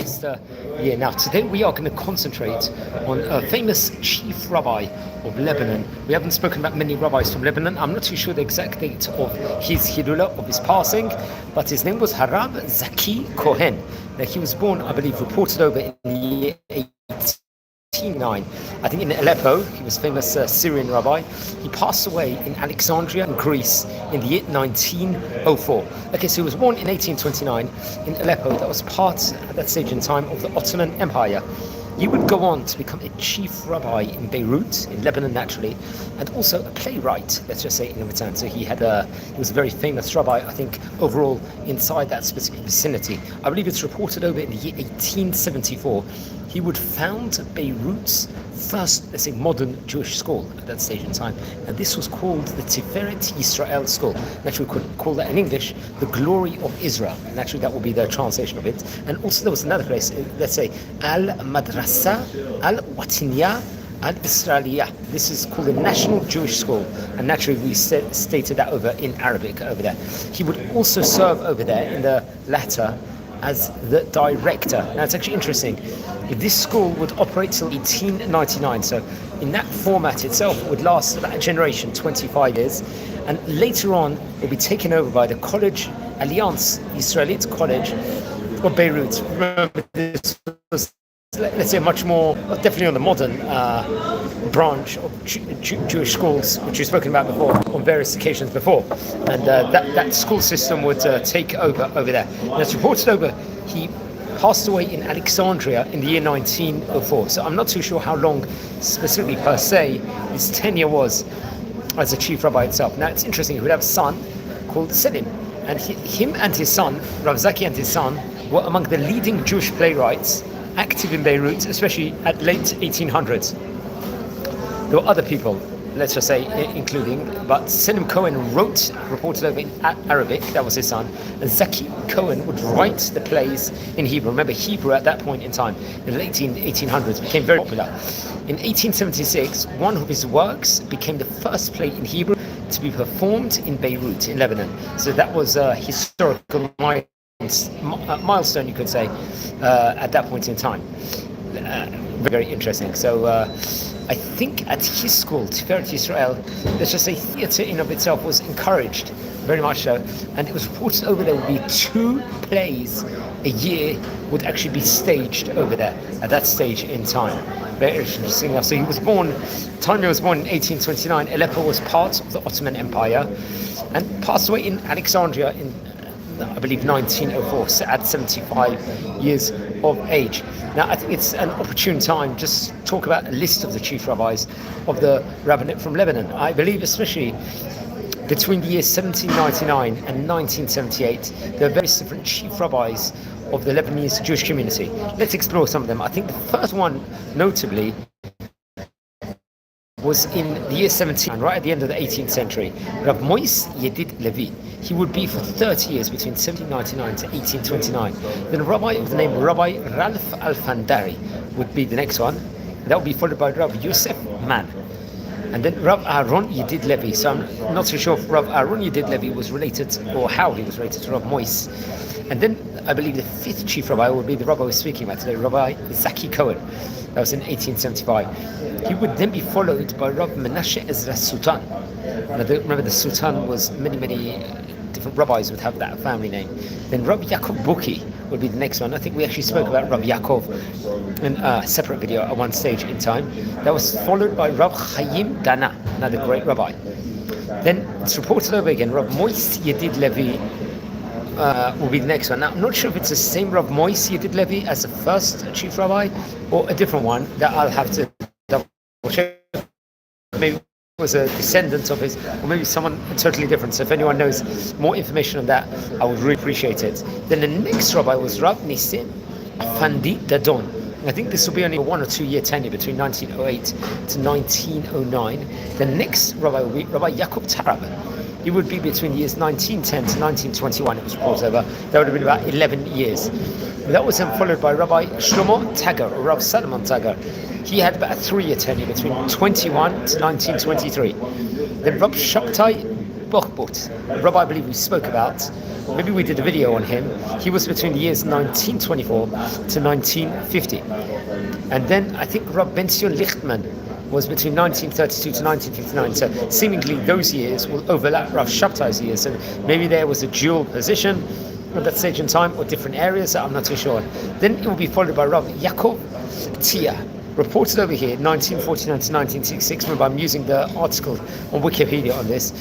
next year. Now, today we are going to concentrate on a famous chief rabbi of Lebanon. We haven't spoken about many rabbis from Lebanon. I'm not too sure the exact date of his Hilula, of his passing, but his name was Rabbi Zaki Cohen. Now, he was born, I believe, reported over in the year 1809. I think in Aleppo. He was a famous Syrian rabbi. He passed away in Alexandria in Greece in the year 1904. Okay, so he was born in 1829 in Aleppo. That was part, at that stage in time, of the Ottoman Empire. He would go on to become a chief rabbi in Beyרות, in Lebanon naturally, and also a playwright, let's just say, in return. So he was a very famous rabbi, I think, overall, inside that specific vicinity. I believe it's reported over in the year 1874. He would found Beyrout's first, let's say, modern Jewish school at that stage in time. And this was called the Tiferet Yisrael School. Naturally, we could call that in English the Glory of Israel. Naturally, that would be the translation of it. And also there was another place, let's say, Al-Madrasa Al-Watiniya Al-Israeliyah. This is called the National Jewish School. And naturally, we stated that over in Arabic over there. He would also serve over there in the latter as the director. Now, it's actually interesting. This school would operate till 1899, so in that format itself it would last about a generation, 25 years, and later on it will be taken over by the College Alliance Israelite College of Beirut. Remember, this was, let's say, much more, definitely on the modern branch of Jewish schools, which we've spoken about before on various occasions before, and that school system would take over there. And it's reported over he passed away in Alexandria in the year 1904. So I'm not too sure how long specifically per se his tenure was as a chief rabbi itself. Now it's interesting, he would have a son called Selim, and him and his son, Rabbi Zaki and his son, were among the leading Jewish playwrights active in Beirut, especially at late 1800s. There were other people, let's just say, including, but Selim Cohen wrote, reported over in Arabic, that was his son, and Zaki Cohen would write the plays in Hebrew. Remember, Hebrew at that point in time, in the late 1800s, became very popular. In 1876, one of his works became the first play in Hebrew to be performed in Beirut, in Lebanon. So that was a historical milestone, you could say, at that point in time. Very interesting. So I think at his school, Tiferet Yisrael, let's just say theatre in of itself was encouraged, very much so, and it was reported over there would be 2 plays a year would actually be staged over there at that stage in time. Very interesting. So he was born, time he was born in 1829, Aleppo was part of the Ottoman Empire, and passed away in Alexandria in, I believe, 1904, at 75 years of age. Now, I think it's an opportune time just to talk about a list of the chief rabbis of the rabbinate from Lebanon. I believe especially between the years 1799 and 1978, there are various different chief rabbis of the Lebanese Jewish community. Let's explore some of them. I think the first one, notably, was in the year 17, right at the end of the 18th century. Rav Mois Yedid Levi. He would be for 30 years, between 1799 to 1829. Then a rabbi of the name Rabbi Ralph Alfandari would be the next one. That would be followed by Rav Yosef Man. And then Rav Aaron Yedid Levi. So I'm not so sure if Rav Aaron Yedid Levi was related, or how he was related to Rav Mois. And then I believe the 5th chief rabbi would be the rabbi we're speaking about today, Rabbi Zaki Cohen. That was in 1875. He would then be followed by Rav Menashe Ezra Sultan. Remember, the Sultan was many different rabbis would have that family name. Then Rav Yaakov Buki would be the next one. I think we actually spoke about Rav Yaakov in a separate video at one stage in time. That was followed by Rav Chaim Dana, another great rabbi. Then it's reported over again, Rav Mois Yedid Levi will be the next one. Now, I'm not sure if it's the same Rav Mois Yedid Levi as the first chief rabbi, or a different one that I'll have to double check. Maybe it was a descendant of his, or maybe someone totally different. So if anyone knows more information on that, I would really appreciate it. Then the next rabbi was Rav Nisim Afandi Dadon. I think this will be only a 1 or 2 year tenure between 1908 to 1909. The next rabbi will be Rabbi Yaakov Tarab. He would be between the years 1910 to 1921. It was brought over. That would have been about 11 years. That was then followed by Rabbi Shlomo Tagar, or Rav Salomon Tagar. He had about a 3 year tenure between 21 to 1923. Then Rav Shabtai Yachbot, a rabbi I believe we spoke about. Maybe we did a video on him. He was between the years 1924 to 1950. And then I think Rav Ben-Zion Lichtman was between 1932 to 1959. So seemingly those years will overlap Rav Shabtai's years. And maybe there was a dual position at that stage in time or different areas. I'm not too sure. Then it will be followed by Rav Yaakov Tia, reported over here 1949 to 1966. Remember, I'm using the article on Wikipedia on this.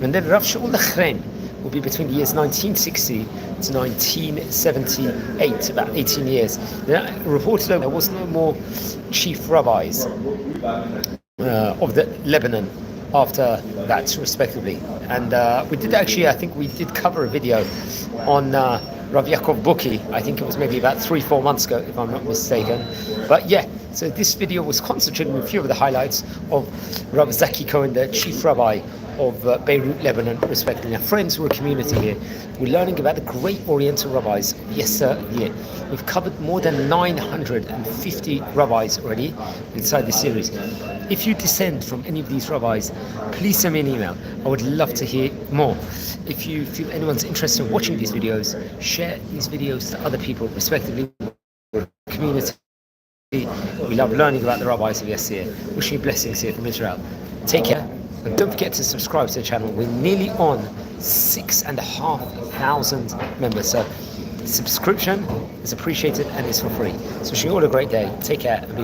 And then Rav Shaul Lechren will be between the years 1960 to 1978, about 18 years. Then reported over there was no more chief rabbis of the Lebanon after that, respectively. And we did actually, I think we did cover a video on Rav Yaakov Buki. I think it was maybe about 3-4 months ago, if I'm not mistaken. But yeah, so this video was concentrated on a few of the highlights of Rabbi Zaki Cohen, the chief rabbi of Beyרות, Lebanon, respectively. Now, friends, we're a community here. We're learning about the great Oriental rabbis of yesteryear. We've covered more than 950 rabbis already inside this series. If you descend from any of these rabbis, please send me an email. I would love to hear more. If you feel anyone's interested in watching these videos, share these videos to other people, respectively. We're a community. We love learning about the rabbis of yesteryear. Wishing you blessings here from Israel. Take care. And don't forget to subscribe to the channel. We're nearly on 6,500 members. So subscription is appreciated and it's for free. So wishing you all a great day. Take care. And be